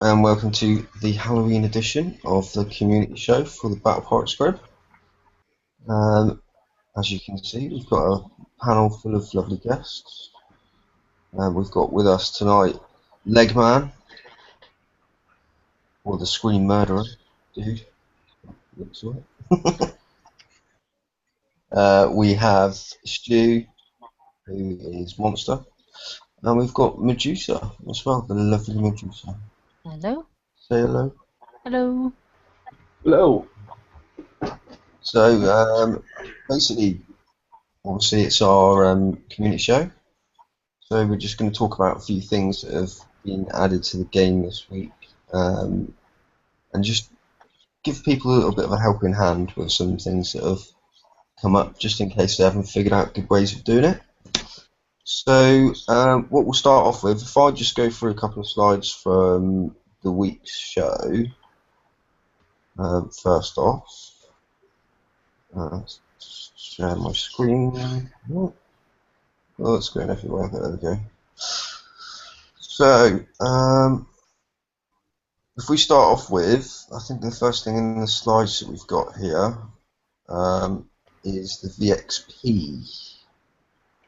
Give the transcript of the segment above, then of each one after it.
and welcome to the Halloween edition of the community show for the Battle Pirates Squad. Um, as you can see, we've got a panel full of lovely guests. We've got with us tonight Legman, or the Screen Murderer, dude. Looks right. We have Stu, who is Monster, and we've got Medusa as well, the lovely Medusa. Hello. Say hello. Hello. Hello. So, basically, obviously, it's our community show. So we're just going to talk about a few things that have been added to the game this week, and just give people a little bit of a helping hand with some things that have come up, just in case they haven't figured out good ways of doing it. So what we'll start off with, if I just go through a couple of slides from the week's show. First off, share my screen. Oh, it's going everywhere. There we go. So, if we start off with, I think the first thing in the slides that we've got here is the VXP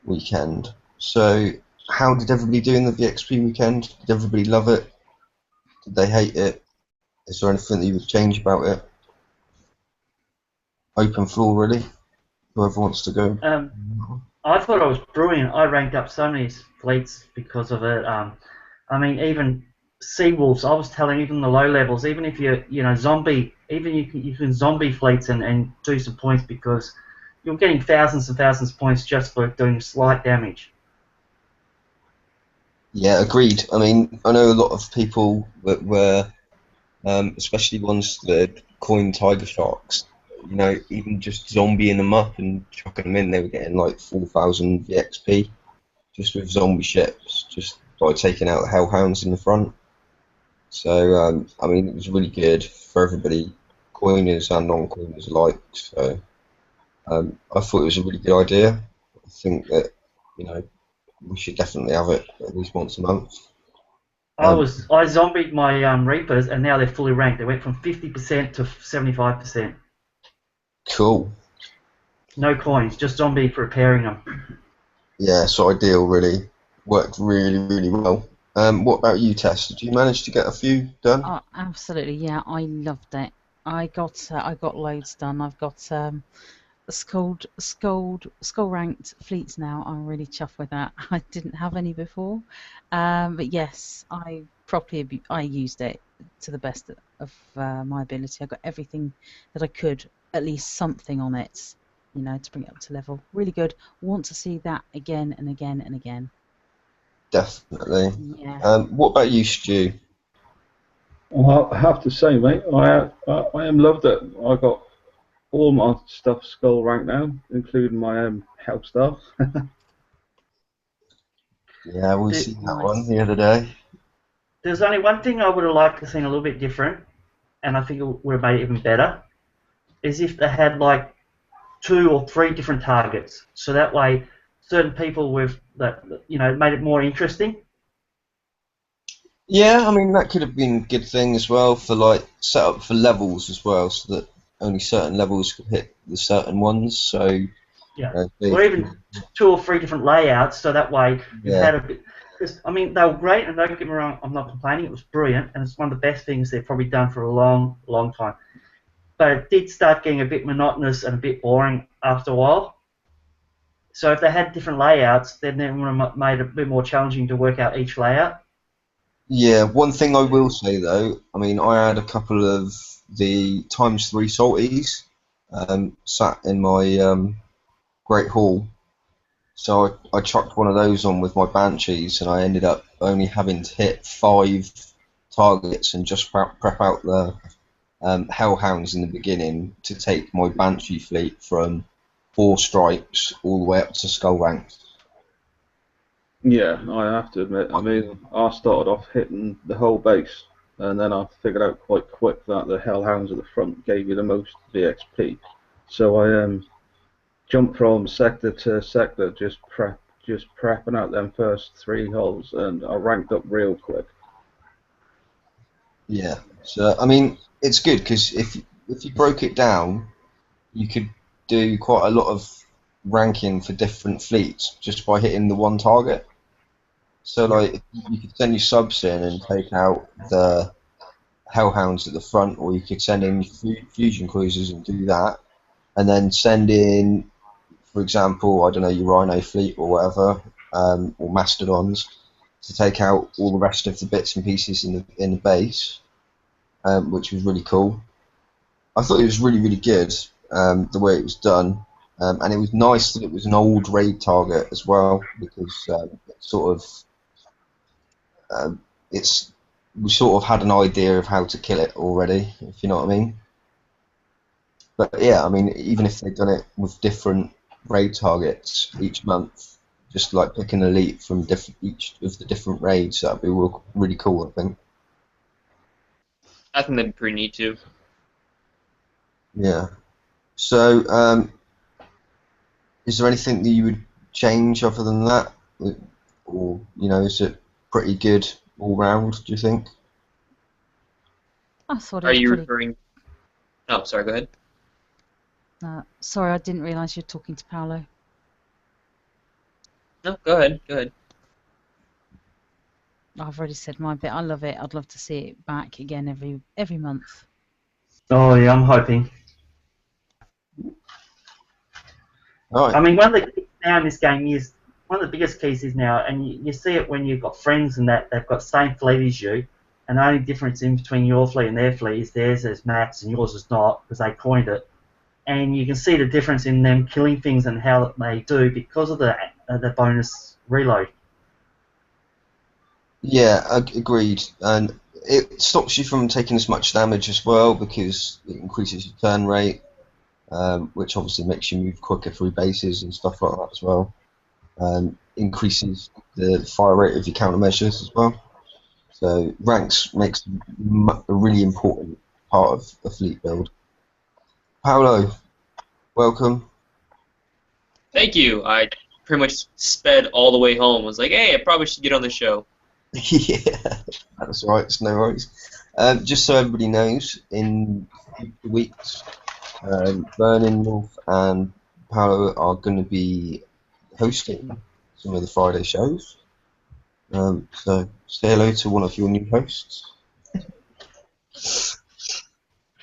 weekend. So, how did everybody do in the VXP weekend? Did everybody love it? Did they hate it? Is there anything that you would change about it? Open floor, really. Whoever wants to go. I thought it was brilliant. I ranked up so many fleets because of it. I mean, even sea wolves. I was telling even the low levels, even if you zombie, even you can zombie fleets and do some points because you're getting thousands and thousands of points just for doing slight damage. Yeah, agreed. I mean, I know a lot of people that were, especially ones that coined tiger sharks. You know, even just zombieing them up and chucking them in, they were getting like 4,000 VXP just with zombie ships, just by taking out the hellhounds in the front. So, I mean, it was really good for everybody, coiners and non-coiners alike. So, I thought it was a really good idea. I think that, you know, we should definitely have it at least once a month. Um, I zombied my reapers and now they're fully ranked. They went from 50% to 75%. cool. No coins, just zombie for repairing them. Yeah, so ideal, really. Worked really, really well. What about you, Tess? Did you manage to get a few done? Oh, absolutely. Yeah, I loved it. I got loads done. I've got skull ranked fleets now. I'm really chuffed with that. I didn't have any before, but yes, I used it to the best of my ability. I got everything that I could, at least something on it, to bring it up to level. Really good. Want to see that again and again and again. Definitely. Yeah. What about you, Stu? Well, I have to say, mate, I am loved it. I got all my stuff skull ranked now, including my house stuff. Yeah, we There- seen that one Nice. the other day. There's only one thing I would have liked to see a little bit different, and I think it would have made it even better, is if they had like two or three different targets, so that way certain people with that made it more interesting. Yeah, I mean that could have been a good thing as well for like set up for levels as well, so that only certain levels could hit the certain ones. So Yeah, or if even two or three different layouts, so that way you yeah, had a bit. Because I mean, they were great, and don't get me wrong, I'm not complaining. It was brilliant, and it's one of the best things they've probably done for a long, long time. But it did start getting a bit monotonous and a bit boring after a while. So if they had different layouts, then it would have made it a bit more challenging to work out each layout. yeah. One thing I will say though, I mean I had a couple of the times three salties sat in my great hall. So I chucked one of those on with my banshees, and I ended up only having to hit 5 targets and just prep out the hellhounds in the beginning to take my banshee fleet from 4 stripes all the way up to skull ranks. Yeah, I have to admit. I mean, I started off hitting the whole base, and then I figured out quite quick that the Hellhounds at the front gave you the most VXP. So I jumped from sector to sector, just prepping out them first 3 holes, and I ranked up real quick. Yeah. So I mean, it's good because if you broke it down, you could do quite a lot of ranking for different fleets just by hitting the one target. So like you could send your subs in and take out the Hellhounds at the front, or you could send in fusion cruisers and do that, and then send in, for example, I don't know, your Rhino fleet or whatever, or Mastodons, to take out all the rest of the bits and pieces in the base, which was really cool. I thought it was really good, the way it was done, and it was nice that it was an old raid target as well, because it sort of it's we sort of had an idea of how to kill it already, if you know what I mean. But yeah, I mean, even if they'd done it with different raid targets each month, just like pick an elite from each of the different raids, that'd be really cool, I think. I think that'd be pretty neat too. Yeah. So, is there anything that you would change other than that, or is it pretty good all round? Do you think? I thought it Are was you pretty. referring? Oh, sorry. Go ahead. Sorry, I didn't realise you were talking to Paolo. No, go ahead. Go ahead. I've already said my bit. I love it. I'd love to see it back again every month. Oh yeah, I'm hoping. Right. I mean, one of the keys now in this game is one of the biggest keys is now, and you see it when you've got friends and that they've got the same fleet as you, and the only difference in between your fleet and their fleet is theirs is max and yours is not because they coined it, and you can see the difference in them killing things and how they do because of the bonus reload. Yeah, agreed. And it stops you from taking as much damage as well because it increases your turn rate, which obviously makes you move quicker through bases and stuff like that as well. Increases the fire rate of your countermeasures as well. So ranks makes a really important part of a fleet build. Paolo, welcome. Thank you. I pretty much sped all the way home. I was like, hey, I probably should get on the show. Yeah, that's right. It's no worries. Just so everybody knows, in future weeks, Vernon, North, and Paolo are going to be hosting some of the Friday shows. So say hello to one of your new hosts.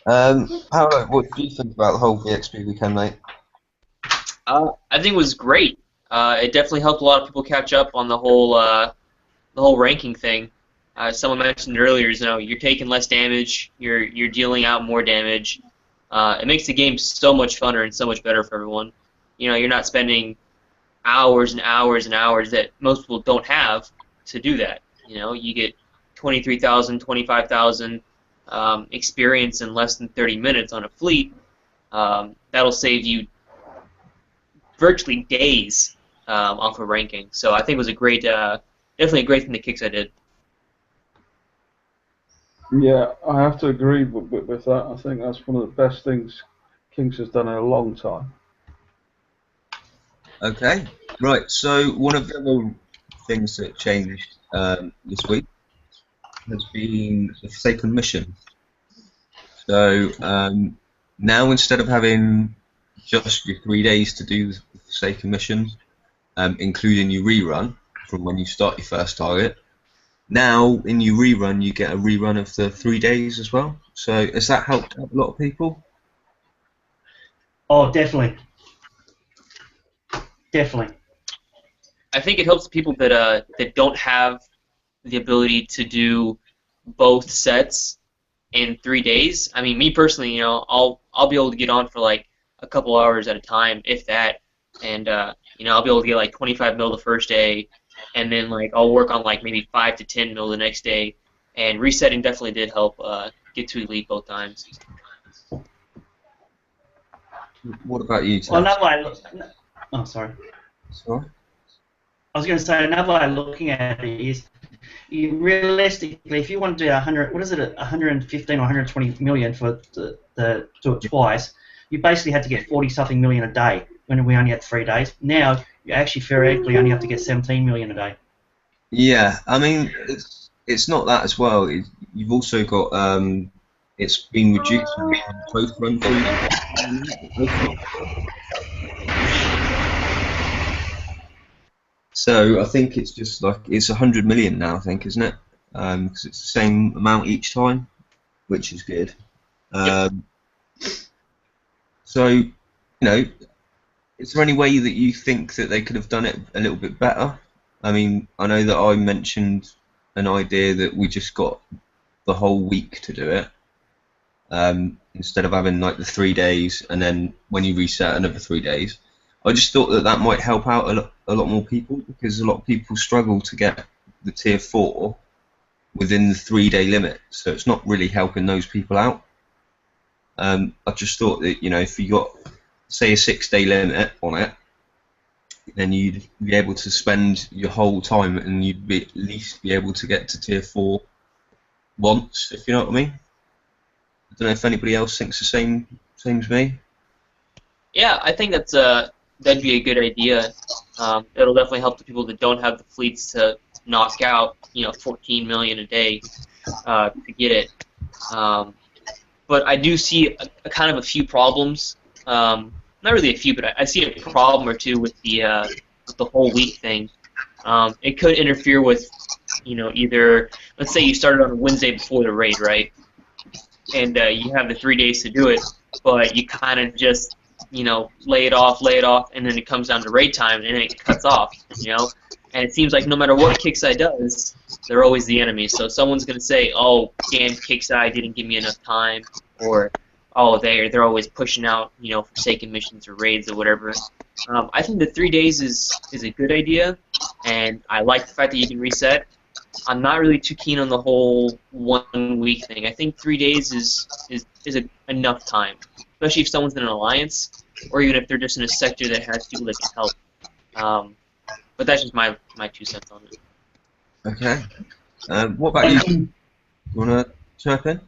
Paolo, what do you think about the whole VXP weekend, mate? I think it was great. It definitely helped a lot of people catch up on the whole ranking thing. Someone mentioned earlier, you're taking less damage, you're dealing out more damage. It makes the game so much funner and so much better for everyone. You're not spending hours and hours and hours that most people don't have to do that. You get 23,000, 25,000 experience in less than 30 minutes on a fleet. That'll save you virtually days off of ranking. So I think it was definitely a great thing that Kixi did. Yeah, I have to agree with that. I think that's one of the best things Kings has done in a long time. Okay, right. So one of the other things that changed this week has been the Forsaken mission. So now instead of having just your 3 days to do the Forsaken mission, including your rerun from when you start your first target, now in your rerun you get a rerun of the 3 days as well. So has that helped out a lot of people? Oh, definitely. Definitely. I think it helps people that don't have the ability to do both sets in 3 days. I mean, me personally, I'll be able to get on for like a couple hours at a time, if that, and I'll be able to get like 25 mil the first day, and then like I'll work on like maybe 5 to 10 mil the next day. And resetting definitely did help get to elite both times. What about you, Tess? Well, another way. Oh, sorry. Sorry? I was going to say another way of looking at it is, realistically, if you want to do 115 or 120 million for do it twice, you basically had to get 40-something million a day when we only had 3 days. Now you actually theoretically only have to get 17 million a day. Yeah, I mean it's not that as well. You've also got it's been reduced from post run through. So I think it's just like it's 100 million now, I think, isn't it? Because it's the same amount each time, which is good. So, you know, is there any way that you think that they could have done it a little bit better? I mean, I know that I mentioned an idea that we just got the whole week to do it, instead of having like the 3 days and then when you reset another 3 days. I just thought that that might help out a lot more people, because a lot of people struggle to get the tier 4 within the 3-day limit, so it's not really helping those people out. I just thought that, you know, if you got, say, a 6-day limit on it, then you'd be able to spend your whole time and you'd be at least be able to get to tier 4 once, if you know what I mean. I don't know if anybody else thinks the same as me. Yeah, I think that'd be a good idea. It'll definitely help the people that don't have the fleets to knock out, 14 million a day to get it. But I do see a kind of a few problems. Not really a few, but I see a problem or two with the whole week thing. It could interfere with, either, let's say you started on a Wednesday before the raid, right? And you have the 3 days to do it, but you kind of just, lay it off, and then it comes down to raid time, and then it cuts off, And it seems like no matter what Kickside does, they're always the enemy. So someone's going to say, oh, damn, Kickside didn't give me enough time, or, oh, they're always pushing out, Forsaken missions or raids or whatever. I think the 3 days is a good idea, and I like the fact that you can reset. I'm not really too keen on the whole 1 week thing. I think 3 days is enough time, especially if someone's in an alliance, or even if they're just in a sector that has people that can help. But that's just my 2 cents on it. Okay. What about you? You want to chirp in?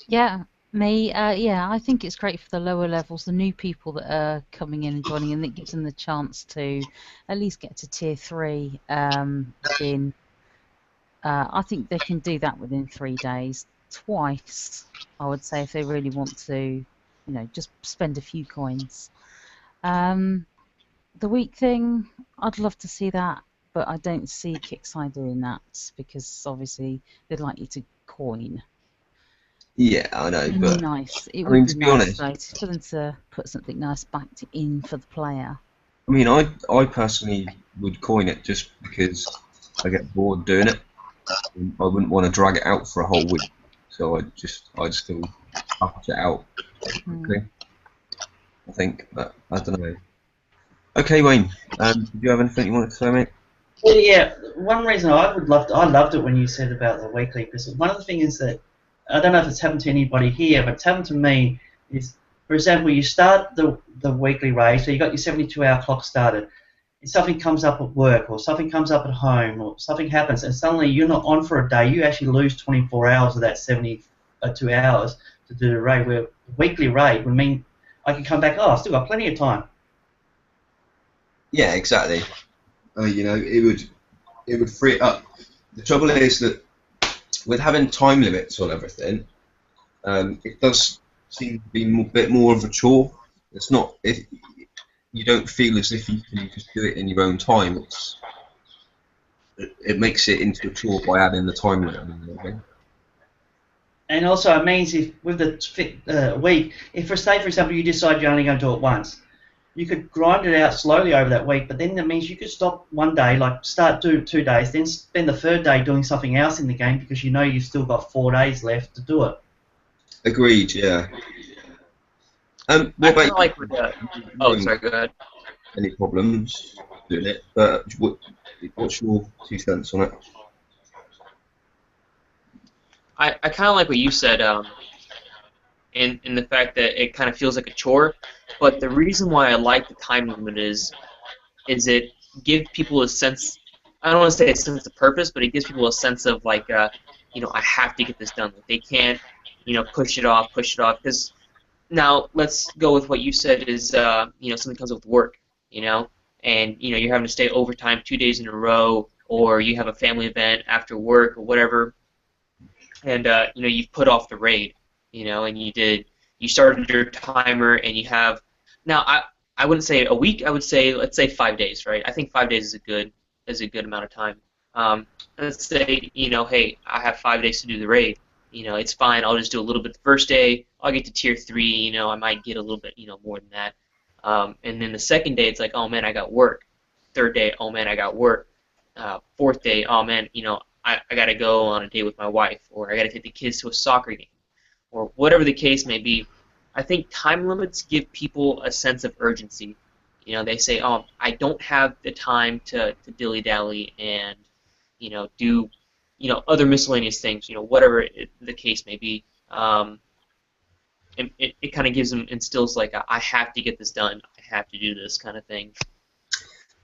Yeah, me. Yeah, I think it's great for the lower levels, the new people that are coming in and joining, and it gives them the chance to at least get to tier 3 within. I think they can do that within 3 days, twice, I would say, if they really want to, just spend a few coins. The week thing, I'd love to see that, but I don't see Kickside doing that, because obviously they'd like you to coin. Yeah, I know, It'd but be nice. It I would mean, be to be nice, honest, though, for them to put something nice back in for the player. I mean, I personally would coin it just because I get bored doing it. I wouldn't want to drag it out for a whole week, so I'd still package it out quickly, I think, but I don't know. Okay, Wayne, did you have anything you wanted to say, mate? Well, yeah, one reason I loved it when you said about the weekly, because one of the things is that, I don't know if it's happened to anybody here, but it's happened to me, is, for example, you start the weekly raid, so you got your 72-hour clock started, and something comes up at work, or something comes up at home, or something happens, and suddenly you're not on for a day, you actually lose 24 hours of that 72 hours to do the raid, where the weekly raid would mean I can come back, oh, I've still got plenty of time. Yeah, exactly. It would free it up. The trouble is that with having time limits on everything, it does seem to be a bit more of a chore. It's not, if you don't feel as if you can just do it in your own time. It makes it into a chore by adding the time limit. And also, it means if with the week, if say for example you decide you're only going to do it once, you could grind it out slowly over that week. But then that means you could stop one day, like start do 2 days, then spend the 3rd day doing something else in the game, because you know you've still got 4 days left to do it. Agreed. Yeah. What I about kind of like with oh, sorry, go ahead. Any problems doing it? But what's your 2 cents on it? I kind of like what you said, in the fact that it kind of feels like a chore. But the reason why I like the time limit is it gives people a sense. I don't want to say a sense of purpose, but it gives people a sense of like, I have to get this done. Like, they can't, push it off. Because now let's go with what you said is, something comes up with work, and you're having to stay overtime 2 days in a row, or you have a family event after work or whatever. and you've put off the raid, and you started your timer, and you have now I wouldn't say a week. I would say, let's say 5 days, right? I think 5 days is a good amount of time. Let's say, hey, I have 5 days to do the raid. It's fine. I'll just do a little bit the first day. I'll get to tier 3. I might get a little bit, more than that. And then the second day, it's like, oh man, I got work. Third day, oh man, I got work. Fourth day, oh man, I got to go on a date with my wife, or I got to take the kids to a soccer game, or whatever the case may be. I think time limits give people a sense of urgency. They say, oh, I don't have the time to dilly-dally and, do, other miscellaneous things, whatever the case may be. It kind of gives them, instills like, I have to get this done. I have to do this kind of thing.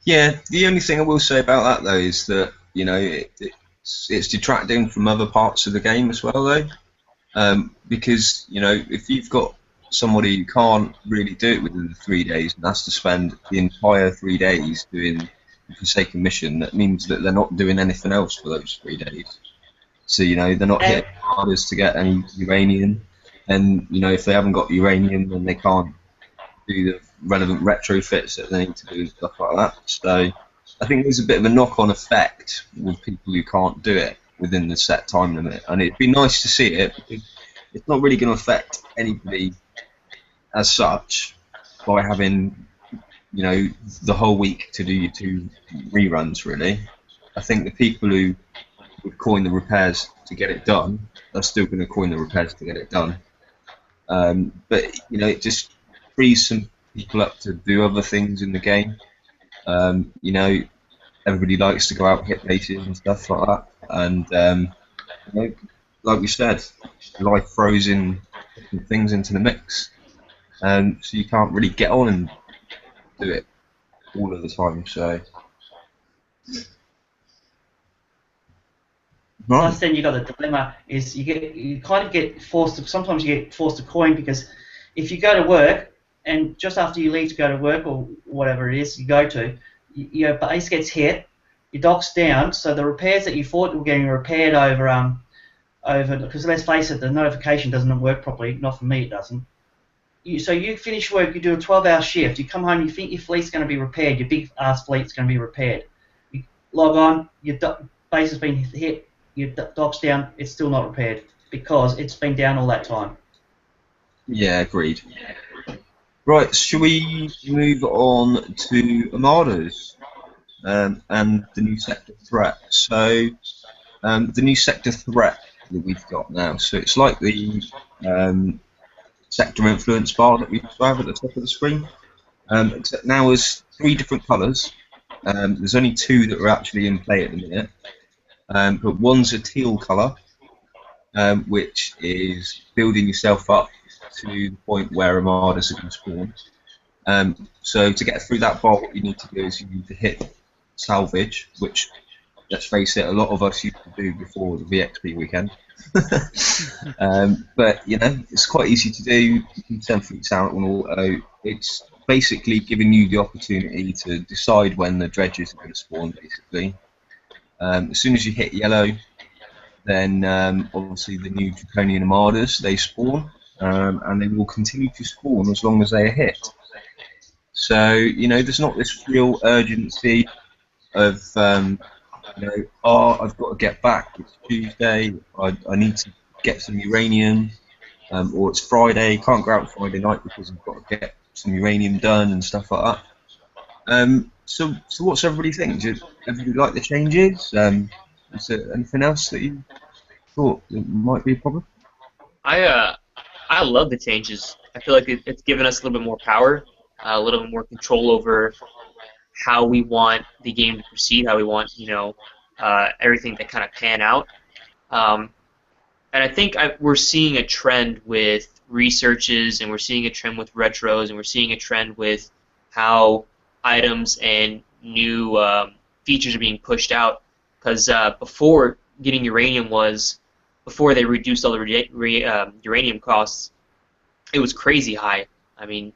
Yeah, the only thing I will say about that, though, is that, it's detracting from other parts of the game as well, though. Because, if you've got somebody who can't really do it within the 3 days and has to spend the entire 3 days doing a Forsaken mission, that means that they're not doing anything else for those 3 days. So, they're not hitting hardest to get any uranium. And, if they haven't got uranium, then they can't do the relevant retrofits that they need to do and stuff like that. So I think there's a bit of a knock-on effect with people who can't do it within the set time limit. And it'd be nice to see it, because it's not really going to affect anybody as such by having, the whole week to do your 2 reruns, really. I think the people who would coin the repairs to get it done are still going to coin the repairs to get it done. But, it just frees some people up to do other things in the game. Everybody likes to go out and hit bases and stuff like that. And, like we said, life throws in different things into the mix. So you can't really get on and do it all of the time. So, Plus, then you got the dilemma is you kind of get forced to, sometimes you get forced to coin, because if you go to work and just after you leave to go to work or whatever it is you go to, your base gets hit, your dock's down, so the repairs that you thought were getting repaired over because let's face it, the notification doesn't work properly. Not for me, it doesn't. So you finish work, you do a 12-hour shift, you come home, you think your fleet's going to be repaired, your big ass fleet's going to be repaired. You log on, your base has been hit, your dock's down, it's still not repaired because it's been down all that time. Yeah, agreed. Right, shall we move on to Armadas and the new sector threat? So, the new sector threat that we've got now, so it's like the sector influence bar that we used to have at the top of the screen, except now there's 3 different colours. There's only 2 that are actually in play at the minute, but one's a teal colour, which is building yourself up to the point where Armadas are going to spawn. So to get through that bar, what you need to do is you need to hit salvage, which, let's face it, a lot of us used to do before the VXP weekend. But it's quite easy to do. You can send fleets out on auto. It's basically giving you the opportunity to decide when the dredges are going to spawn, basically. As soon as you hit yellow, then obviously the new Draconian Armadas, they spawn, and they will continue to spawn as long as they are hit. So, there's not this real urgency of, oh, I've got to get back, it's Tuesday, I need to get some uranium, or it's Friday, can't go out Friday night because I've got to get some uranium done and stuff like that. So what's everybody think? Does everybody like the changes? Is there anything else that you thought might be a problem? I love the changes. I feel like it's given us a little bit more power, a little bit more control over how we want the game to proceed, how we want everything to kind of pan out. And I think we're seeing a trend with researches, and we're seeing a trend with retros, and we're seeing a trend with how items and new features are being pushed out. Because before getting uranium before they reduced all the uranium costs, it was crazy high. I mean,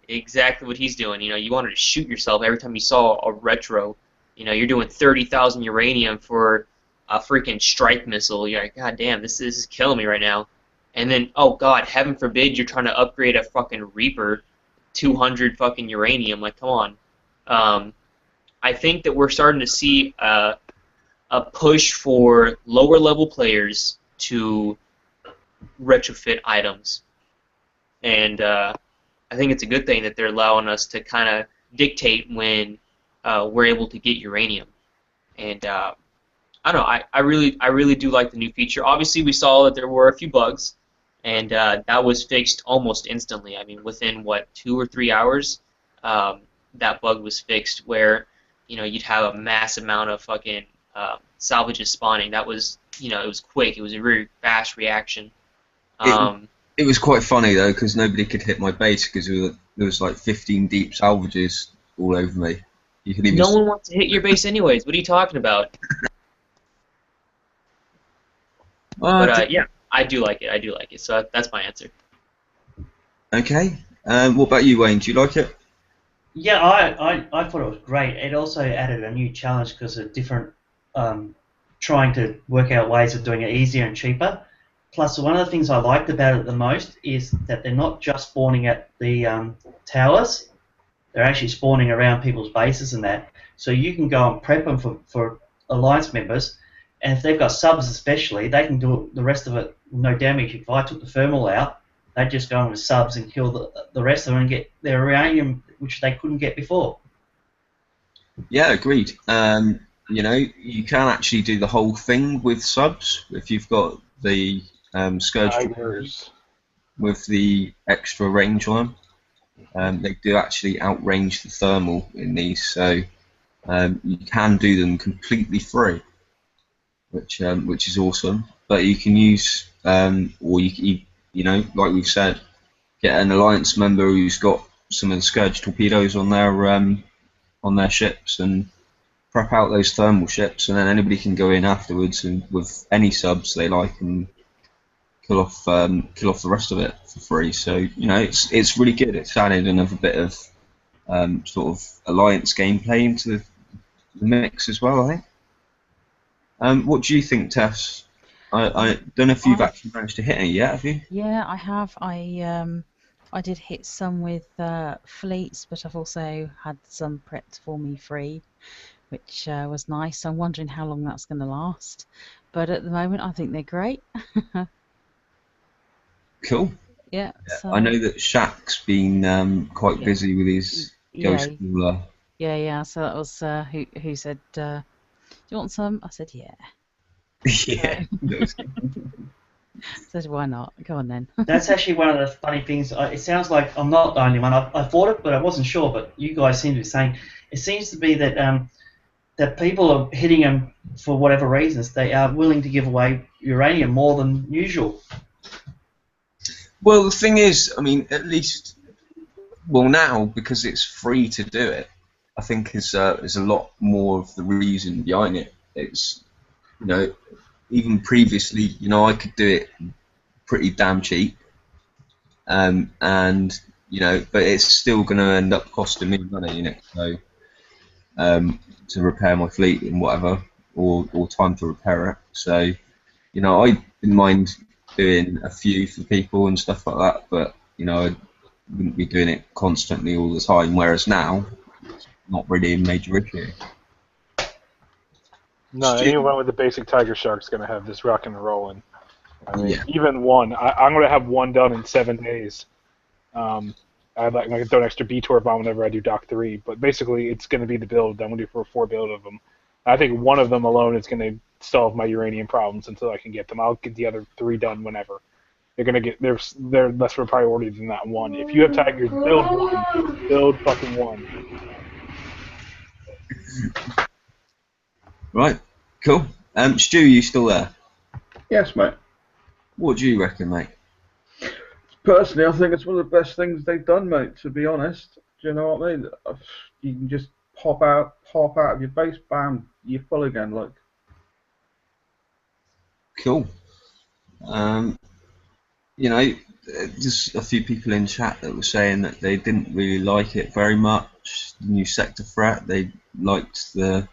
exactly what he's doing. You wanted to shoot yourself every time you saw a retro. You're doing 30,000 uranium for a freaking strike missile. You're like, God damn, this is killing me right now. And then, oh God, heaven forbid you're trying to upgrade a fucking Reaper, 200 fucking uranium. Like, come on. I think that we're starting to see a push for lower level players to retrofit items, and I think it's a good thing that they're allowing us to kind of dictate when we're able to get uranium. And I don't know, I really do like the new feature. Obviously, we saw that there were a few bugs, and that was fixed almost instantly. I mean, within what, 2 or 3 hours, that bug was fixed. Where you'd have a mass amount of fucking salvages spawning. That was, it was quick. It was a very fast reaction. It was quite funny though, because nobody could hit my base because there was like 15 deep salvages all over me. You could even No one wants to hit your base anyways. What are you talking about? But yeah, I do like it. I do like it. So that's my answer. Okay. What about you, Wayne? Do you like it? Yeah, I thought it was great. It also added a new challenge because of different, trying to work out ways of doing it easier and cheaper. Plus, one of the things I liked about it the most is that they're not just spawning at the towers. They're actually spawning around people's bases and that. So you can go and prep them for Alliance members. And if they've got subs especially, they can do the rest of it with no damage. If I took the thermal out, they'd just go in with subs and kill the rest of them and get their uranium, which they couldn't get before. Yeah, agreed. You can actually do the whole thing with subs if you've got the Scourge Tigers. with the extra range on them. They do actually outrange the thermal in these, so you can do them completely free, which is awesome. But you can use, or you like we've said, get an Alliance member who's got some of the Scourge torpedoes on their ships and prep out those thermal ships, and then anybody can go in afterwards and with any subs they like and kill off the rest of it for free. So it's really good. It's added another bit of sort of Alliance gameplay into the mix as well, I think. What do you think, Tess? I don't know if you've actually managed to hit any yet, have you? Yeah, I have. I did hit some with fleets, but I've also had some prepped for me free, which was nice. I'm wondering how long that's going to last. But at the moment, I think they're great. Cool. Yeah. So, I know that Shaq's been quite busy with his Ghost yeah. Cooler. Yeah. So that was who said, "Do you want some?" I said, "Yeah." Yeah. Said, "Why not? Go on then." That's actually one of the funny things. It sounds like I'm not the only one. I thought it, but I wasn't sure. But you guys seem to be saying it seems to be that that people are hitting them for whatever reasons. They are willing to give away uranium more than usual. Well, the thing is, I mean, at least, now because it's free to do it, I think is a lot more of the reason behind it. It's, even previously, I could do it pretty damn cheap, and but it's still going to end up costing me money, so to repair my fleet and whatever, or time to repair it. So, I didn't mind doing a few for people and stuff like that, but I wouldn't be doing it constantly all the time. Whereas now, it's not really a major issue. No, anyone with a basic Tiger Shark's going to have this rocking and rolling. I mean, Yeah. even one. I'm going to have one done in 7 days. I'm going to throw an extra B-Torp on whenever I do Dock 3, but basically it's going to be the build. I'm going to do for a 4 build of them. I think one of them alone is going to solve my uranium problems until I can get them. I'll get the other 3 done whenever. They're less of a priority than that one. If you have Tigers, build one. Build fucking one. Right, cool. Stu, you still there? Yes, mate. What do you reckon, mate? Personally, I think it's one of the best things they've done, mate, to be honest. Do you know what I mean? You can just pop out of your base, bam, you're full again, like. Cool. Just a few people in chat that were saying that they didn't really like it very much, the new sector threat. They liked the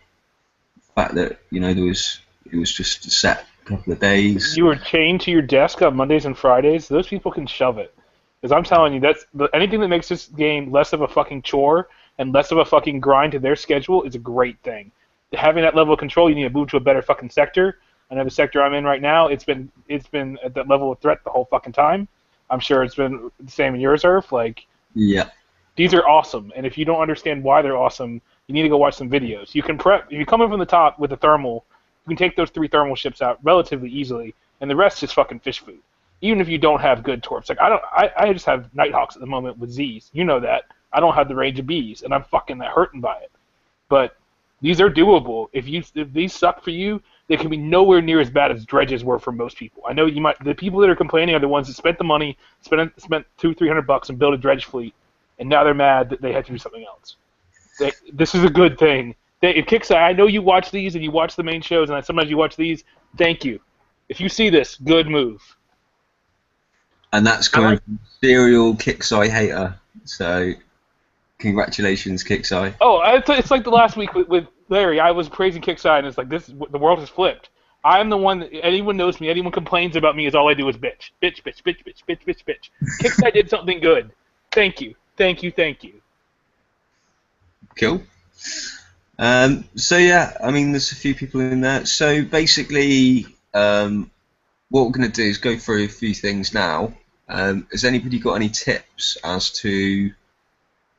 fact that, there was it was just a set couple of days. You were chained to your desk on Mondays and Fridays. Those people can shove it. Because I'm telling you, anything that makes this game less of a fucking chore and less of a fucking grind to their schedule is a great thing. Having that level of control, you need to move to a better fucking sector. I know the sector I'm in right now, it's been at that level of threat the whole fucking time. I'm sure it's been the same in yours, Earth. Like, Yeah. these are awesome, and if you don't understand why they're awesome, you need to go watch some videos. You can prep. If you come in from the top with a thermal, you can take those 3 thermal ships out relatively easily, and the rest is fucking fish food. Even if you don't have good torps, like I just have Nighthawks at the moment with Z's. You know that. I don't have the range of B's, and I'm fucking hurting by it. But these are doable. If these suck for you, they can be nowhere near as bad as dredges were for most people. I know you might. The people that are complaining are the ones that spent the money, spent $200-300 and built a dredge fleet, and now they're mad that they had to do something else. This is a good thing. It kicks. I know you watch these and you watch the main shows, and sometimes you watch these. Thank you. If you see this, good move. And that's coming from serial Kixeye hater. So, congratulations, Kixeye. Oh, it's like the last week with Larry. I was praising Kixeye, and it's like the world has flipped. I'm the one that anyone knows me, anyone complains about me, is all I do is bitch. Bitch, bitch, bitch, bitch, bitch, bitch, bitch. Kixeye did something good. Thank you. Thank you, thank you. Cool. So yeah, I mean, there's a few people in there. So basically, what we're going to do is go through a few things now. Has anybody got any tips as to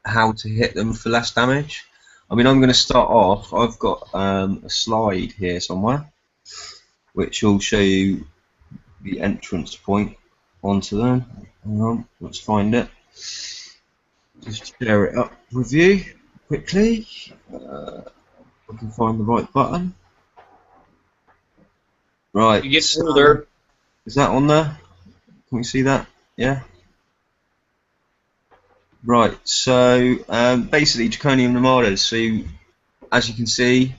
how to hit them for less damage? I mean, I'm going to start off. I've got a slide here somewhere, which will show you the entrance point onto them. Hang on, let's find it. Just share it up with you quickly. I can find the right button. Right. You get older. Is that on there? Can we see that? Yeah. Right. So basically, Draconian Armadas. So as you can see,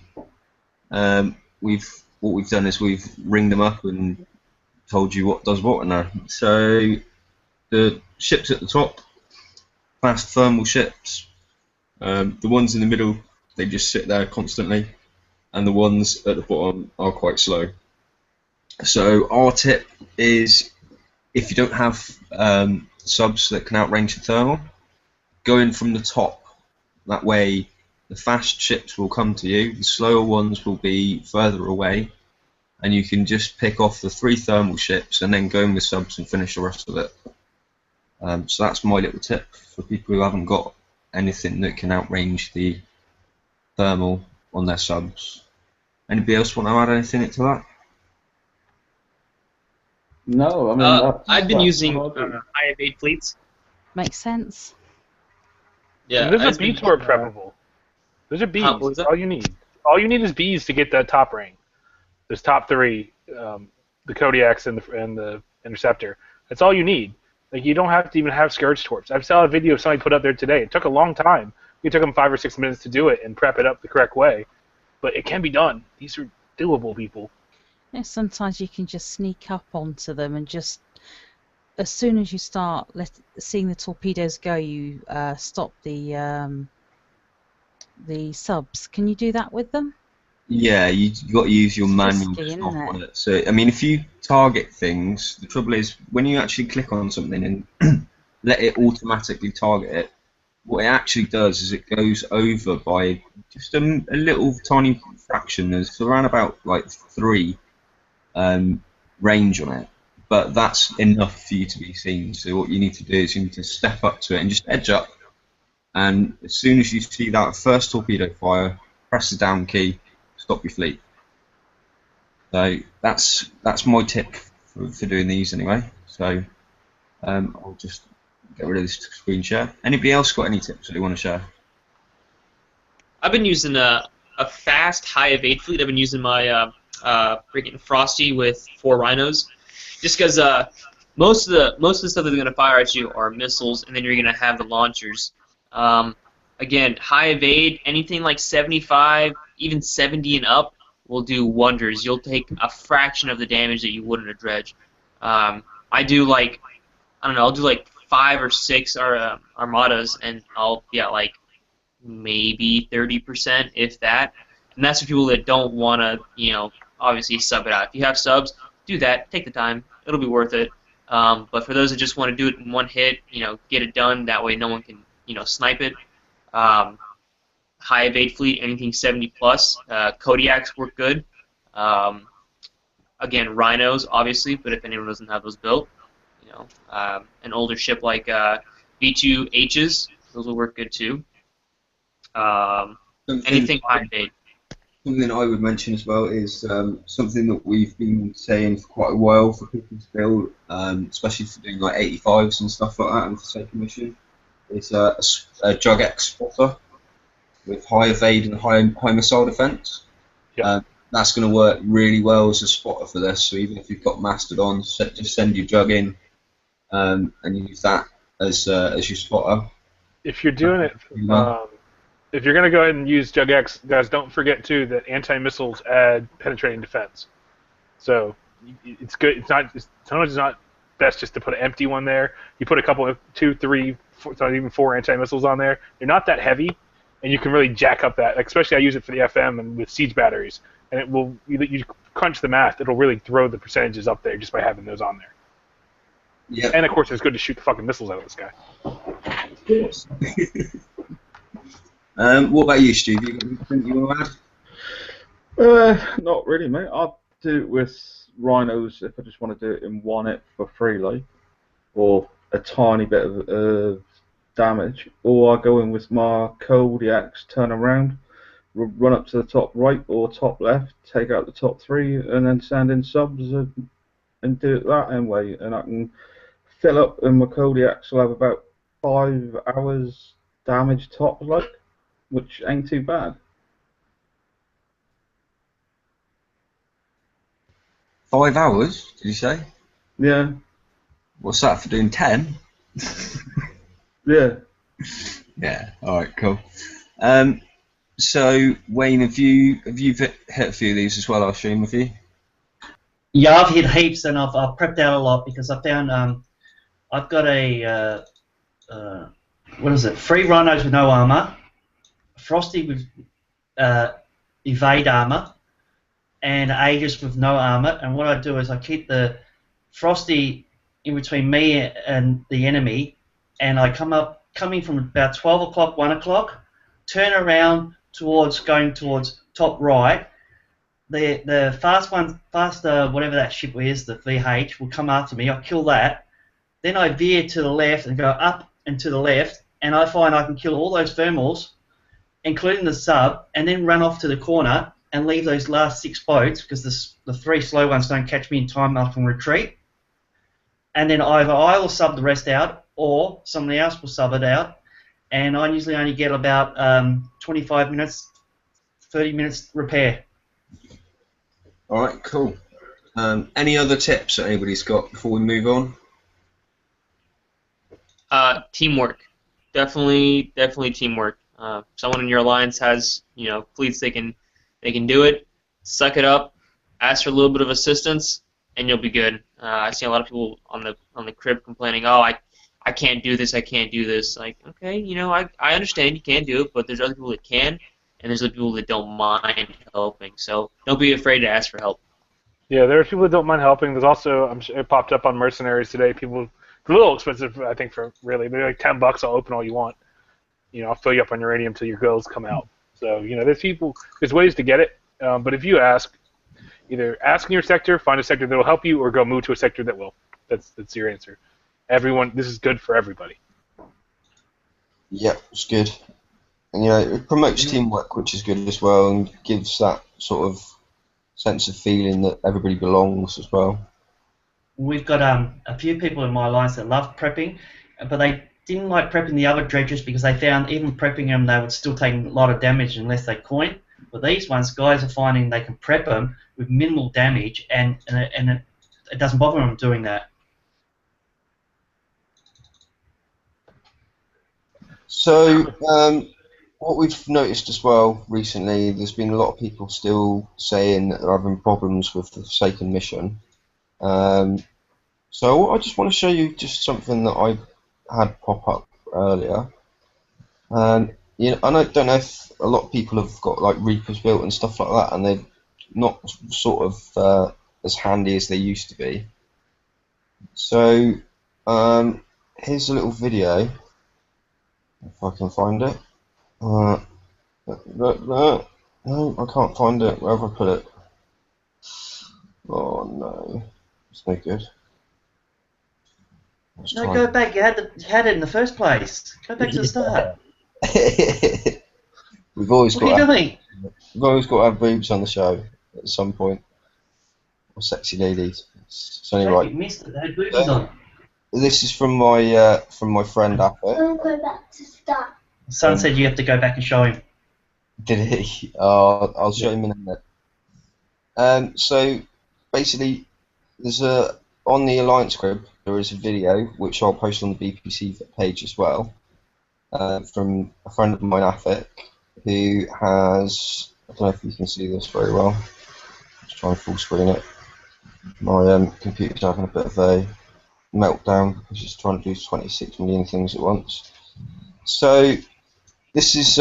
what we've done is we've ringed them up and told you what does what in there. So the ships at the top, fast thermal ships. The ones in the middle, they just sit there constantly, and the ones at the bottom are quite slow. So our tip is, if you don't have subs that can outrange the thermal, go in from the top. That way the fast ships will come to you, the slower ones will be further away, and you can just pick off the 3 thermal ships and then go in with subs and finish the rest of it. So that's my little tip for people who haven't got anything that can outrange the thermal on their subs. Anybody else want to add anything to that? No, I mean, I've been using high evade fleets. Makes sense. Yeah, And those I've are been B's who are preferable. Those are B's. What was that? All you need. All you need is B's to get that top rank. There's top 3, the Kodiaks and the Interceptor. That's all you need. Like, you don't have to even have Scourge Torps. I've saw a video somebody put up there today. It took a long time. It took them 5 or 6 minutes to do it and prep it up the correct way. But it can be done. These are doable, people. Yeah, sometimes you can just sneak up onto them and just, as soon as you start seeing the torpedoes go, you stop the subs. Can you do that with them? Yeah, you got to use your It's manual risky, stuff isn't it? on it. So, I mean, if you target things, the trouble is when you actually click on something and let it automatically target it, what it actually does is it goes over by just a little tiny fraction. There's around about like 3 range on it, but that's enough for you to be seen. So what you need to do is you need to step up to it and just edge up, and as soon as you see that first torpedo fire, press the down key, stop your fleet. So that's my tip for doing these anyway. So I'll just get rid of this screen share. Anybody else got any tips that they want to share? I've been using a fast high evade fleet. I've been using my freaking Frosty with 4 rhinos, just because most of the stuff that they're gonna fire at you are missiles, and then you're gonna have the launchers. Again, high evade, anything like 75, even 70 and up will do wonders. You'll take a fraction of the damage that you would in a dredge. I do like, I don't know, I'll do like 5 or 6 armadas, and I'll be at like maybe 30%, if that. And that's for people that don't want to, obviously sub it out. If you have subs, do that. Take the time. It'll be worth it. But for those that just want to do it in one hit, get it done. That way no one can, snipe it. High evade fleet, anything 70 plus. Kodiaks work good. Again, Rhinos, obviously, but if anyone doesn't have those built, an older ship like V2Hs, those will work good too. Anything high evade. Something I would mention as well is something that we've been saying for quite a while for people to build, especially for doing like 85s and stuff like that and for Forsaken Mission, is a Jug X spotter with high evade and high missile defense. Yep. That's going to work really well as a spotter for this. So even if you've got Mastodon, just send your Jug in and use that as your spotter. If you're doing it, if you're going to go ahead and use Jug X, guys, don't forget too that anti-missiles add penetrating defense. So it's good. Sometimes it's not best just to put an empty one there. You put a couple of 2, 3, 4, even 4 anti-missiles on there. They're not that heavy, and you can really jack up that. Especially I use it for the FM and with siege batteries, and it will. You crunch the math. It'll really throw the percentages up there just by having those on there. Yeah. And of course, it's good to shoot the fucking missiles out of the sky. Of course. What about you, Stu? You got anything you want to add? Not really, mate. I'll do it with Rhinos if I just want to do it in one hit for free, like, or a tiny bit of damage, or I go in with my Kodiaks, turn around, run up to the top right or top left, take out the top 3, and then send in subs and do it that way, and I can fill up, and my Kodiaks will have about 5 hours damage top, like, which ain't too bad. 5 hours, did you say? Yeah. What's that for doing 10? Yeah. Yeah. All right. Cool. So Wayne, have you hit a few of these as well? I assume, have you? Yeah, I've hit heaps, and I've prepped out a lot because I found I've got a what is it? 3 Rhinos with no armor, Frosty with evade armor, and Aegis with no armor. And what I do is I keep the Frosty in between me and the enemy, and I coming from about 12 o'clock, 1 o'clock, turn around going towards top right. The faster whatever that ship is, the VH, will come after me. I kill that. Then I veer to the left and go up and to the left, and I find I can kill all those thermals, including the sub, and then run off to the corner and leave those last 6 boats, because the 3 slow ones don't catch me in time, I can retreat. And then either I will sub the rest out, or somebody else will sub it out, and I usually only get about 25 minutes, 30 minutes repair. All right. Cool. Any other tips that anybody's got before we move on? Teamwork. Definitely teamwork. Someone in your alliance has, fleets they can do it. Suck it up. Ask for a little bit of assistance, and you'll be good. I see a lot of people on the crib complaining, "Oh, I can't do this. I can't do this." Like, okay, I understand you can't do it, but there's other people that can, and there's other people that don't mind helping. So don't be afraid to ask for help. Yeah, there are people that don't mind helping. There's also, I'm sure it popped up on Mercenaries today. People, it's a little expensive, I think, for really, maybe like $10. I'll open all you want. I'll fill you up on uranium until your girls come out. So there's ways to get it. But if you ask, either ask in your sector, find a sector that will help you, or go move to a sector that will. That's your answer. This is good for everybody. Yep, it's good. And it promotes teamwork, which is good as well, and gives that sort of sense of feeling that everybody belongs as well. We've got a few people in my alliance that love prepping, but they didn't like prepping the other dredges because they found even prepping them, they would still take a lot of damage unless they coin. But these ones, guys are finding they can prep them with minimal damage, and it doesn't bother them doing that. So, what we've noticed as well recently, there's been a lot of people still saying that they're having problems with the Forsaken Mission. So I just want to show you just something that I had pop up earlier. I don't know if a lot of people have got like Reapers built and stuff like that, and they've not sort of as handy as they used to be. So here's a little video, if I can find it. No, I can't find it. Where have I put it? Oh no, it's no good. No, go back. You had it in the first place. Go back to the start. We've always What are you doing? We've always got to have boobs on the show at some point, or sexy ladies. It's only Jake, right. you missed it. They had boobies on. This is from my friend Apple. I'll go back to start. Son said you have to go back and show him. Did he? I'll show him in a minute. So basically, there's on the Alliance Crib there is a video which I'll post on the BPC page as well, from a friend of mine, Afik, who has, I don't know if you can see this very well. Let's try and full screen it. My computer's having a bit of a meltdown because it's trying to do 26 million things at once. So this is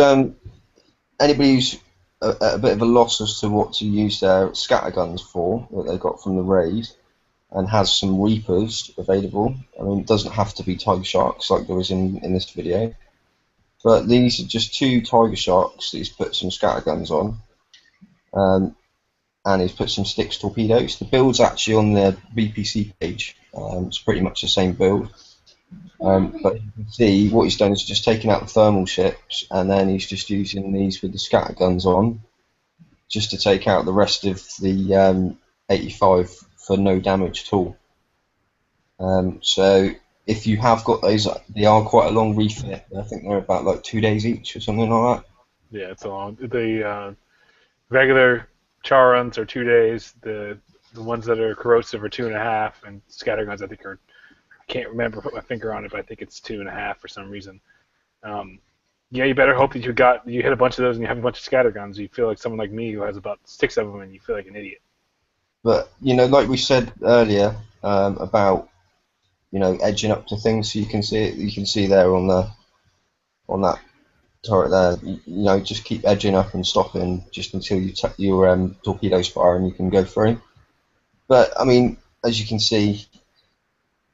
anybody who's at a bit of a loss as to what to use their scatterguns for that they got from the raid, and has some Reapers available. I mean, it doesn't have to be Tiger Sharks like there is in this video, but these are just 2 Tiger Sharks that he's put some scatterguns on, and he's put some Styx torpedoes. The build's actually on the BPC page. It's pretty much the same build, but you can see what he's done is just taken out the thermal ships, and then he's just using these with the scatterguns on, just to take out the rest of the 85 for no damage at all. So if you have got those, they are quite a long refit. I think they're about like 2 days each or something like that. Yeah, it's a long. The regular char runs are 2 days. The ones that are corrosive are 2.5, and scatterguns I think are, I can't remember, put my finger on it, but I think it's 2.5 for some reason. Yeah, you better hope that you hit a bunch of those and you have a bunch of scatterguns. You feel like someone like me who has about 6 of them, and you feel like an idiot. But you know, like we said earlier about edging up to things, so you can see it. You can see there on that turret there. Just keep edging up and stopping just until your torpedoes fire and you can go through. But I mean, as you can see,